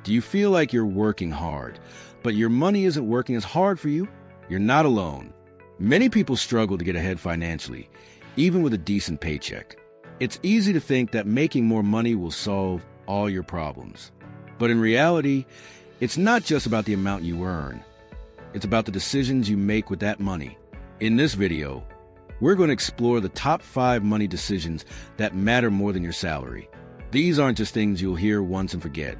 Do you feel like you're working hard, but your money isn't working as hard for you? You're not alone. Many people struggle to get ahead financially, even with a decent paycheck. It's easy to think that making more money will solve all your problems. But in reality, it's not just about the amount you earn. It's about the decisions you make with that money. In this video, we're going to explore the top 5 money decisions that matter more than your salary. These aren't just things you'll hear once and forget.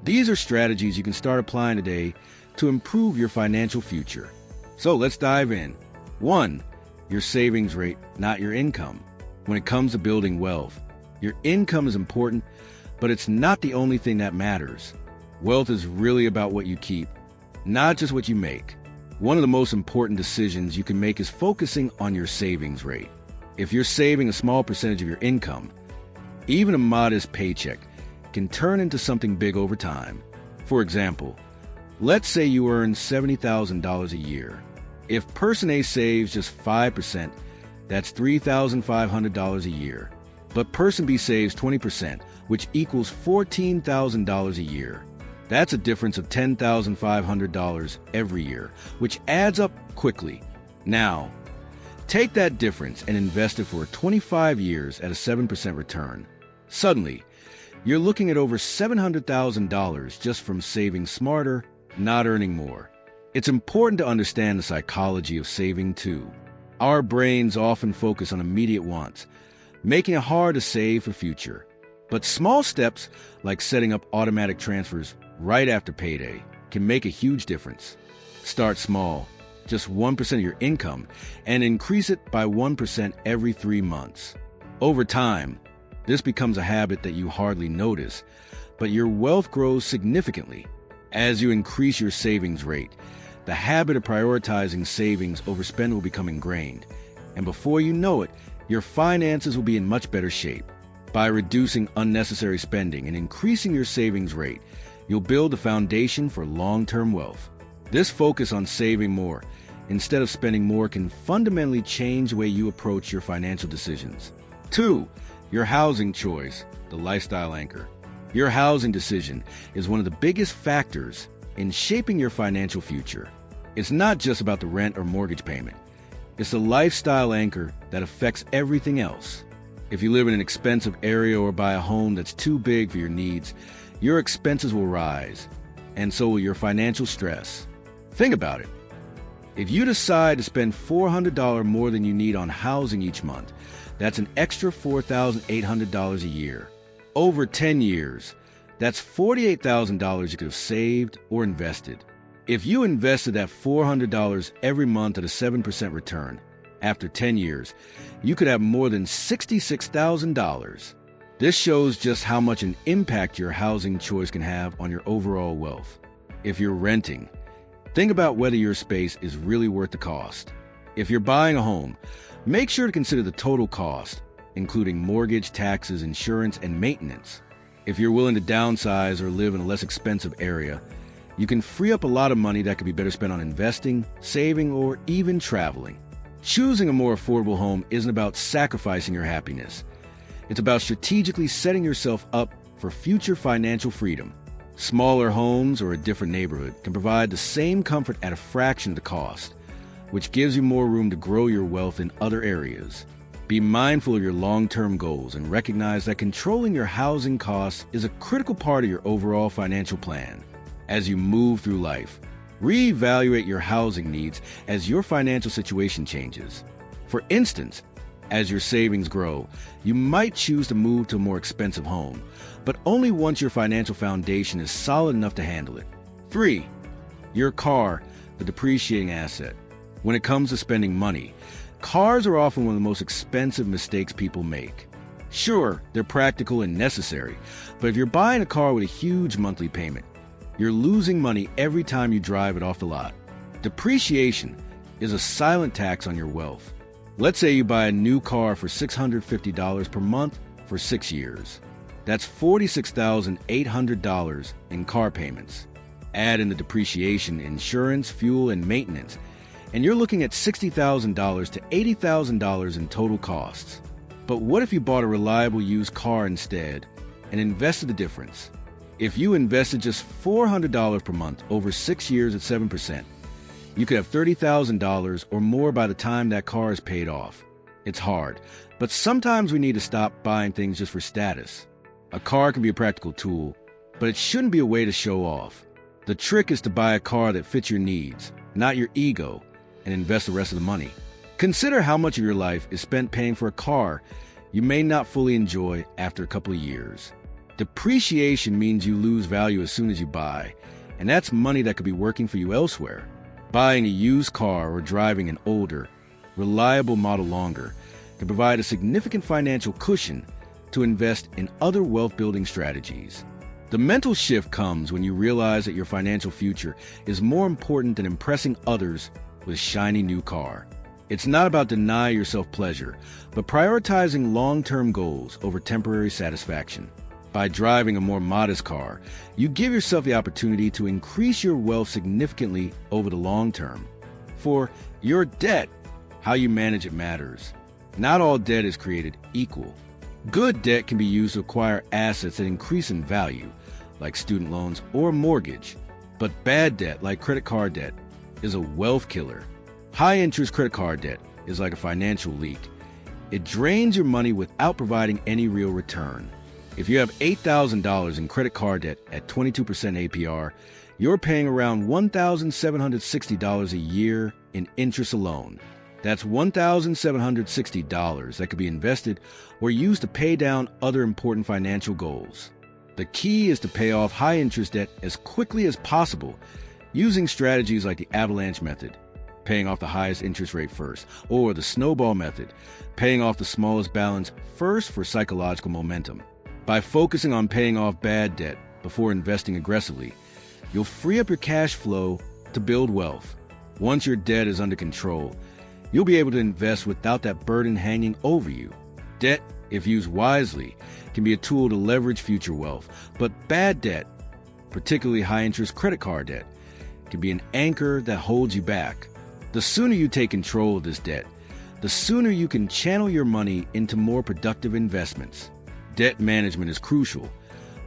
These are strategies you can start applying today to improve your financial future. So let's dive in. 1. Your savings rate, not your income. When it comes to building wealth, your income is important, but it's not the only thing that matters. Wealth is really about what you keep, not just what you make. One of the most important decisions you can make is focusing on your savings rate. If you're saving a small percentage of your income, even a modest paycheck can turn into something big over time. For example, let's say you earn $70,000 a year. If person A saves just 5%, that's $3,500 a year. But person B saves 20%, which equals $14,000 a year. That's a difference of $10,500 every year, which adds up quickly. Now, take that difference and invest it for 25 years at a 7% return. Suddenly, you're looking at over $700,000 just from saving smarter, not earning more. It's important to understand the psychology of saving too. Our brains often focus on immediate wants, making it hard to save for future. But small steps, like setting up automatic transfers right after payday, can make a huge difference. Start small, just 1% of your income, and increase it by 1% every 3 months. Over time, this becomes a habit that you hardly notice, but your wealth grows significantly. As you increase your savings rate, the habit of prioritizing savings over spending will become ingrained, and before you know it, your finances will be in much better shape. By reducing unnecessary spending and increasing your savings rate, you'll build a foundation for long-term wealth. This focus on saving more instead of spending more can fundamentally change the way you approach your financial decisions. 2. Your housing choice, the lifestyle anchor. Your housing decision is one of the biggest factors in shaping your financial future. It's not just about the rent or mortgage payment. It's the lifestyle anchor that affects everything else. If you live in an expensive area or buy a home that's too big for your needs, your expenses will rise, and so will your financial stress. Think about it. If you decide to spend $400 more than you need on housing each month, that's an extra $4,800 a year. Over 10 years, that's $48,000 you could have saved or invested. If you invested that $400 every month at a 7% return, after 10 years, you could have more than $66,000. This shows just how much an impact your housing choice can have on your overall wealth. If you're renting, think about whether your space is really worth the cost. If you're buying a home, make sure to consider the total cost, including mortgage, taxes, insurance, and maintenance. If you're willing to downsize or live in a less expensive area, you can free up a lot of money that could be better spent on investing, saving, or even traveling. Choosing a more affordable home isn't about sacrificing your happiness. It's about strategically setting yourself up for future financial freedom. Smaller homes or a different neighborhood can provide the same comfort at a fraction of the cost, which gives you more room to grow your wealth in other areas. Be mindful of your long-term goals and recognize that controlling your housing costs is a critical part of your overall financial plan. As you move through life, reevaluate your housing needs as your financial situation changes. For instance, as your savings grow, you might choose to move to a more expensive home, but only once your financial foundation is solid enough to handle it. 3. Your car, the depreciating asset. When it comes to spending money, cars are often one of the most expensive mistakes people make. Sure, they're practical and necessary, but if you're buying a car with a huge monthly payment, you're losing money every time you drive it off the lot. Depreciation is a silent tax on your wealth. Let's say you buy a new car for $650 per month for 6 years. That's $46,800 in car payments. Add in the depreciation, insurance, fuel, and maintenance, and you're looking at $60,000 to $80,000 in total costs. But what if you bought a reliable used car instead and invested the difference? If you invested just $400 per month over 6 years at 7%, you could have $30,000 or more by the time that car is paid off. It's hard, but sometimes we need to stop buying things just for status. A car can be a practical tool, but it shouldn't be a way to show off. The trick is to buy a car that fits your needs, not your ego, and invest the rest of the money. Consider how much of your life is spent paying for a car you may not fully enjoy after a couple of years. Depreciation means you lose value as soon as you buy, and that's money that could be working for you elsewhere. Buying a used car or driving an older, reliable model longer can provide a significant financial cushion to invest in other wealth-building strategies. The mental shift comes when you realize that your financial future is more important than impressing others with a shiny new car. It's not about denying yourself pleasure, but prioritizing long-term goals over temporary satisfaction. By driving a more modest car, you give yourself the opportunity to increase your wealth significantly over the long term. For your debt, how you manage it matters. Not all debt is created equal. Good debt can be used to acquire assets that increase in value, like student loans or mortgage. But bad debt, like credit card debt, is a wealth killer. High-interest credit card debt is like a financial leak. It drains your money without providing any real return. If you have $8,000 in credit card debt at 22% APR, you're paying around $1,760 a year in interest alone. That's $1,760 that could be invested or used to pay down other important financial goals. The key is to pay off high-interest debt as quickly as possible using strategies like the avalanche method, paying off the highest interest rate first, or the snowball method, paying off the smallest balance first for psychological momentum. By focusing on paying off bad debt before investing aggressively, you'll free up your cash flow to build wealth. Once your debt is under control, you'll be able to invest without that burden hanging over you. Debt, if used wisely, can be a tool to leverage future wealth, but bad debt, particularly high-interest credit card debt, can be an anchor that holds you back. The sooner you take control of this debt, the sooner you can channel your money into more productive investments. Debt management is crucial,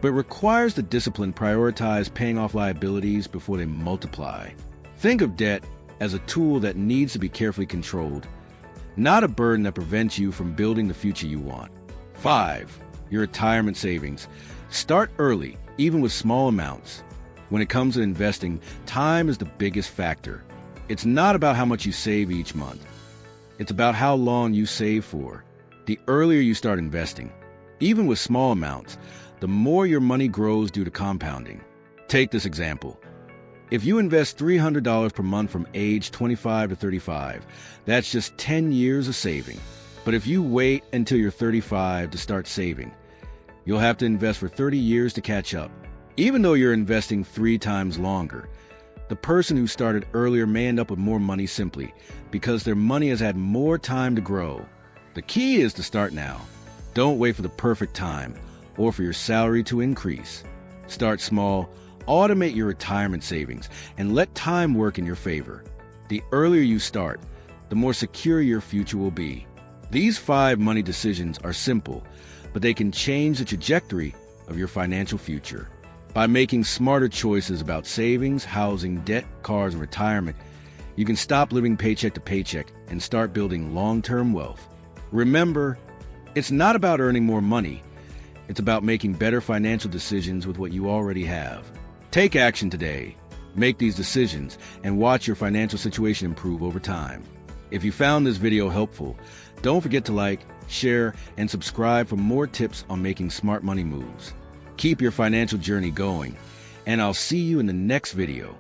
but it requires the discipline to prioritize paying off liabilities before they multiply. Think of debt as a tool that needs to be carefully controlled, not a burden that prevents you from building the future you want. 5. Your retirement savings. Start early, even with small amounts. When it comes to investing, time is the biggest factor. It's not about how much you save each month. It's about how long you save for. The earlier you start investing, even with small amounts, the more your money grows due to compounding. Take this example. If you invest $300 per month from age 25 to 35, that's just 10 years of saving. But if you wait until you're 35 to start saving, you'll have to invest for 30 years to catch up. Even though you're investing 3 times longer, the person who started earlier may end up with more money simply because their money has had more time to grow. The key is to start now. Don't wait for the perfect time or for your salary to increase. Start small, automate your retirement savings, and let time work in your favor. The earlier you start, the more secure your future will be. These 5 money decisions are simple, but they can change the trajectory of your financial future. By making smarter choices about savings, housing, debt, cars, and retirement, you can stop living paycheck to paycheck and start building long-term wealth. Remember, it's not about earning more money. It's about making better financial decisions with what you already have. Take action today. Make these decisions and watch your financial situation improve over time. If you found this video helpful, don't forget to like, share, and subscribe for more tips on making smart money moves. Keep your financial journey going, and I'll see you in the next video.